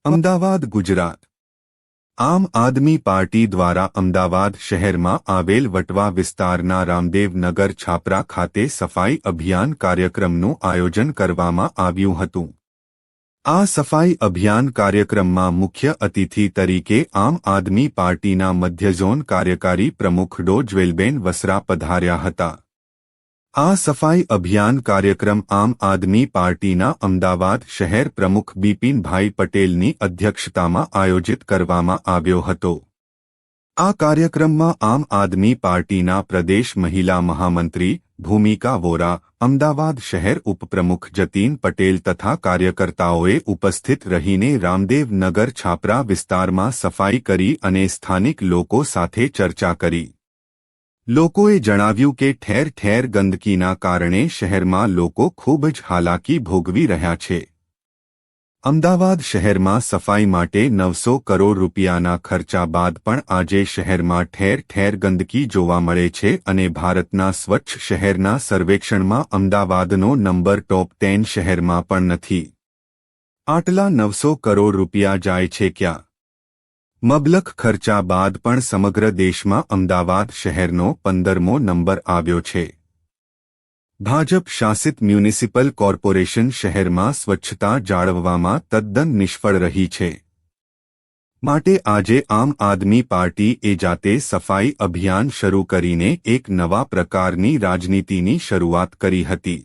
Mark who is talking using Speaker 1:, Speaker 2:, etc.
Speaker 1: અમદાવાદ, ગુજરાત. આમ આદમી પાર્ટી દ્વારા અમદાવાદ શહેરમાં આવેલ વટવા વિસ્તારના રામદેવ નગર છાપરા ખાતે સફાઈ અભિયાન કાર્યક્રમનું આયોજન કરવામાં આવ્યું હતું. આ સફાઈ અભિયાન કાર્યક્રમમાં મુખ્ય અતિથિ તરીકે આમ આદમી પાર્ટીના મધ્ય ઝોન કાર્યકારી પ્રમુખ ડો જ્વેલબેન વસરા પધાર્યા હતા. આ સફાઈ અભિયાન કાર્યક્રમ આમ આદમી પાર્ટીના અમદાવાદ શહેર પ્રમુખ બિપિનભાઈ પટેલની અધ્યક્ષતામાં આયોજિત કરવામાં આવ્યો હતો. આ કાર્યક્રમમાં આમ આદમી પાર્ટીના પ્રદેશ મહિલા મહામંત્રી ભૂમિકા વોરા, અમદાવાદ શહેર ઉપપ્રમુખ જતીન પટેલ તથા કાર્યકર્તાઓએ ઉપસ્થિત રહીને રામદેવ નગર છાપરા વિસ્તારમાં સફાઈ કરી અને સ્થાનિક લોકો સાથે ચર્ચા કરી. લોકોએ જણાવ્યું કે ઠેર ઠેર ગંદકીના કારણે શહેરમાં લોકો ખૂબ જ હાલાકી ભોગવી રહ્યા છે. અમદાવાદ શહેરમાં સફાઈ માટે 900 કરોડ રૂપિયાના ખર્ચા બાદ પણ આજે શહેરમાં ઠેર ઠેર ગંદકી જોવા મળે છે અને ભારતના સ્વચ્છ શહેરના સર્વેક્ષણમાં અમદાવાદનો નંબર ટોપ 10 શહેરમાં પણ નથી. આટલા 900 કરોડ રૂપિયા જાય છે ક્યાં? મબલખ ખર્ચા બાદ પણ સમગ્ર દેશમાં અમદાવાદ શહેરનો 15મો નંબર આવ્યો છે. ભાજપ શાસિત મ્યુનિસિપલ કોર્પોરેશન શહેરમાં સ્વચ્છતા જાળવવામાં તદ્દન નિષ્ફળ રહી છે. માટે આજે આમ આદમી પાર્ટી એ જાતે સફાઈ અભિયાન શરૂ કરીને એક નવા પ્રકારની રાજનીતિની શરૂઆત કરી હતી.